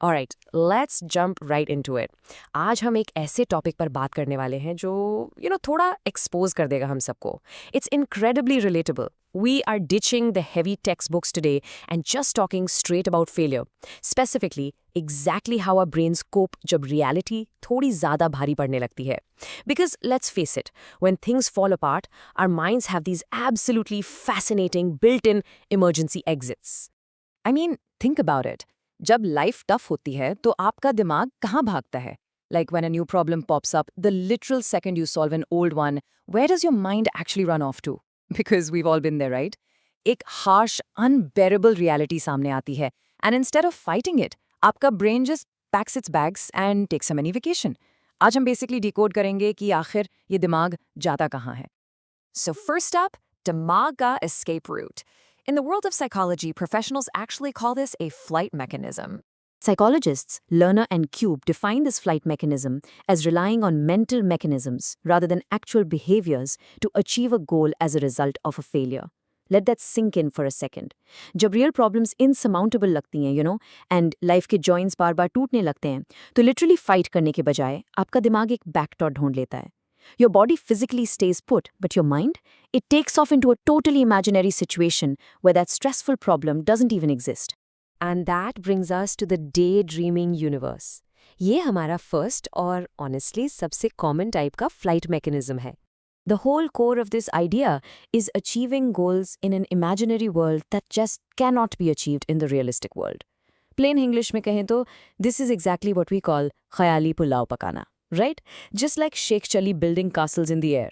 Alright, let's jump right into it. आज हम एक ऐसे टॉपिक पर बात करने वाले हैं जो थोड़ा एक्सपोज कर देगा हम सबको. It's incredibly relatable. We are ditching the heavy textbooks today and just talking straight about failure. Specifically, exactly how our brains cope जब reality थोड़ी ज़्यादा भारी पड़ने लगती है. Because let's face it, when things fall apart, our minds have these absolutely fascinating built-in emergency exits. I mean, think about it. जब life tough होती है तो आपका दिमाग कहाँ भागता है? Like when a new problem pops up, the literal second you solve an old one, where does your mind actually run off to? Because we've all been there, right? एक harsh, unbearable reality सामने आती है. And instead of fighting it, आपका brain just packs its bags and takes a mini vacation. आज हम basically decode करेंगे कि आखिर ये दिमाग जाता कहाँ है. So first up, दिमाग का escape route. In the world of psychology, professionals actually call this a flight mechanism. Psychologists Lerner and Cube define this flight mechanism as relying on mental mechanisms rather than actual behaviors to achieve a goal as a result of a failure. Let that sink in for a second. जब real problems insurmountable लगती हैं, and life के joints बार-बार टूटने लगते हैं, तो literally fight करने के बजाय आपका दिमाग एक backdoor ढूंढ लेता है. Your body physically stays put, but your mind, it takes off into a totally imaginary situation where that stressful problem doesn't even exist. And that brings us to the daydreaming universe. ये हमारा first और honestly सबसे common type का flight mechanism है. The whole core of this idea is achieving goals in an imaginary world that just cannot be achieved in the realistic world. Plain English में कहें तो, this is exactly what we call khayali pulao pakana. Right? Just like Sheikh Chali building castles in the air.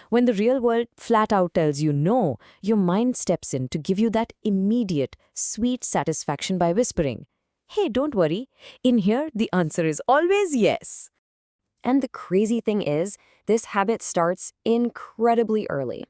When the real world flat out tells you no, your mind steps in to give you that immediate, sweet satisfaction by whispering, "Hey, don't worry. In here, the answer is always yes." And the crazy thing is, this habit starts incredibly early.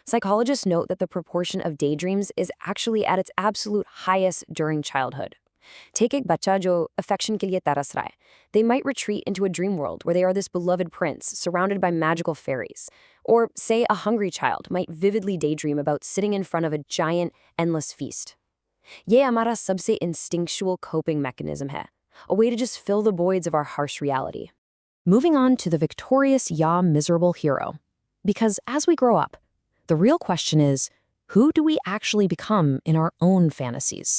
Psychologists note that the proportion of daydreams is actually at its absolute highest during childhood. Take एक बच्चा जो affection के लिए तरस रहा है. They might retreat into a dream world where they are this beloved prince surrounded by magical fairies. Or say a hungry child might vividly daydream about sitting in front of a giant, endless feast. ये हमारा सबसे instinctual coping mechanism है. A way to just fill the voids of our harsh reality. Moving on to the victorious ya miserable hero. Because as we grow up, the real question is, who do we actually become in our own fantasies?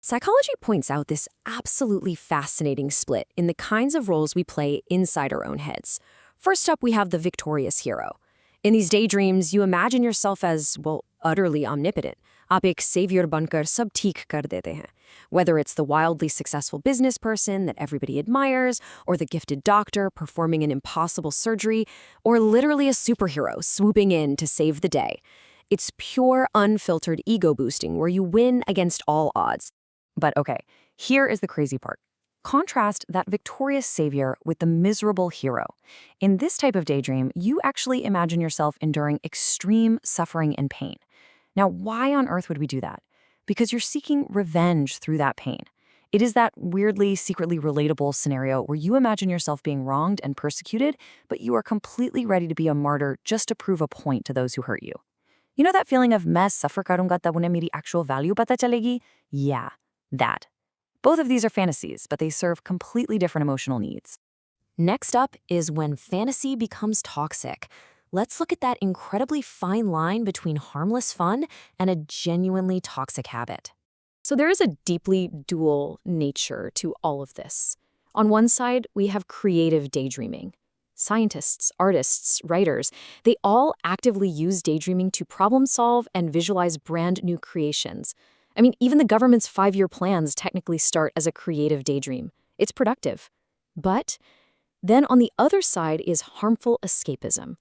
Psychology points out this absolutely fascinating split in the kinds of roles we play inside our own heads. First up, we have the victorious hero. In these daydreams, you imagine yourself as, well, utterly omnipotent. आप एक savior बनकर सब ठीक कर देते हैं. Whether it's the wildly successful business person that everybody admires, or the gifted doctor performing an impossible surgery, or literally a superhero swooping in to save the day. It's pure, unfiltered ego boosting where you win against all odds. But okay, here is the crazy part. Contrast that victorious savior with the miserable hero. In this type of daydream, you actually imagine yourself enduring extreme suffering and pain. Now, why on earth would we do that? Because you're seeking revenge through that pain. It is that weirdly, secretly relatable scenario where you imagine yourself being wronged and persecuted, but you are completely ready to be a martyr just to prove a point to those who hurt you. You know that feeling of मैं suffer करूंगा तब उन्हें मेरी actual value पता चलेगी? Yeah. That. Both of these are fantasies, but they serve completely different emotional needs. Next up is when fantasy becomes toxic. Let's look at that incredibly fine line between harmless fun and a genuinely toxic habit. So there is a deeply dual nature to all of this. On one side, we have creative daydreaming. Scientists, artists, writers, they all actively use daydreaming to problem solve and visualize brand new creations. I mean, even the government's 5-year plans technically start as a creative daydream. It's productive. But then on the other side is harmful escapism.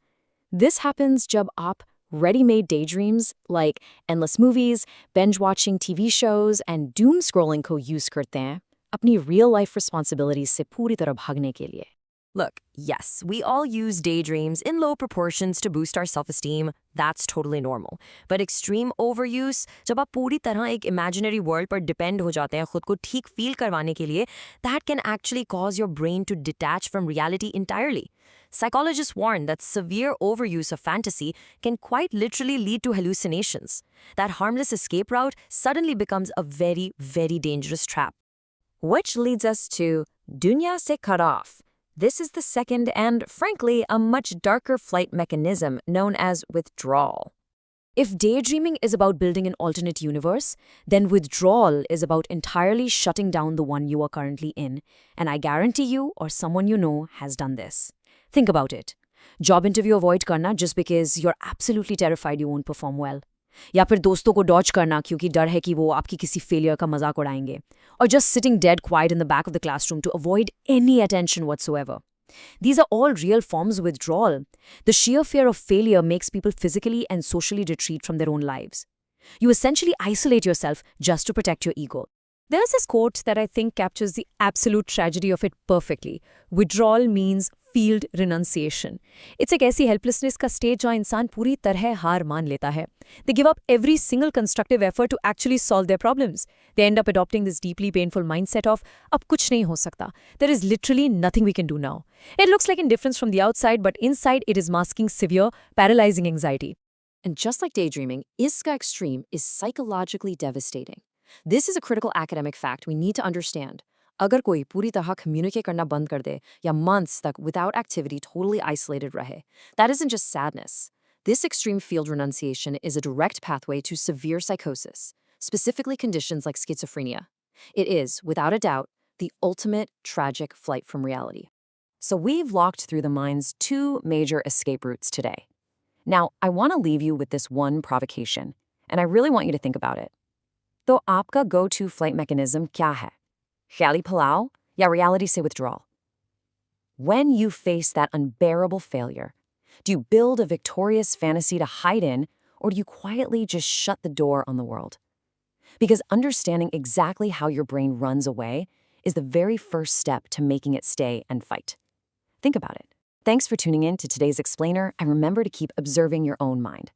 This happens jab aap ready-made daydreams like endless movies, binge-watching TV shows, and doom-scrolling ko use karte hain, apni real-life responsibilities se puri tarah bhagne ke liye. Look, yes, we all use daydreams in low proportions to boost our self-esteem. That's totally normal. But extreme overuse, जब आप पूरी तरह एक imaginary world पर depend हो जाते हैं खुद को ठीक feel करवाने के लिए, that can actually cause your brain to detach from reality entirely. Psychologists warn that severe overuse of fantasy can quite literally lead to hallucinations. That harmless escape route suddenly becomes a very, very dangerous trap. Which leads us to dunya se cut off. This is the second and, frankly, a much darker flight mechanism known as withdrawal. If daydreaming is about building an alternate universe, then withdrawal is about entirely shutting down the one you are currently in, and I guarantee you or someone you know has done this. Think about it. Job interview avoid करना just because you're absolutely terrified you won't perform well. या फिर दोस्तों को Dodge करना क्योंकि डर है कि वो आपकी किसी फेलियर का मजाक उड़ाएंगे. Or just sitting dead quiet in the back of the classroom to avoid any attention whatsoever. These are all real forms of withdrawal. The sheer fear of failure makes people physically and socially retreat from their own lives. You essentially isolate yourself just to protect your ego. There's this quote that I think captures the absolute tragedy of it perfectly. Withdrawal means field renunciation. It's एक ऐसी helplessness का stage जहाँ इंसान पूरी तरह हार मान लेता है. They give up every single constructive effort to actually solve their problems. They end up adopting this deeply painful mindset of अब कुछ नहीं हो सकता. There is literally nothing we can do now. It looks like indifference from the outside, but inside it is masking severe, paralyzing anxiety. And just like daydreaming, iska extreme is psychologically devastating. This is a critical academic fact we need to understand. अगर कोई पूरी तरह communicate करना बंद कर दे या months तक without activity totally isolated रहे, that isn't just sadness. This extreme field renunciation is a direct pathway to severe psychosis, specifically conditions like schizophrenia. It is, without a doubt, the ultimate tragic flight from reality. So we've walked through the mind's two major escape routes today. Now, I want to leave you with this one provocation, and I really want you to think about it. तो आपका go-to flight mechanism क्या है? ख्याली फलाव या reality से withdrawal? When you face that unbearable failure, do you build a victorious fantasy to hide in, or do you quietly just shut the door on the world? Because understanding exactly how your brain runs away is the very first step to making it stay and fight. Think about it. Thanks for tuning in to today's explainer, and remember to keep observing your own mind.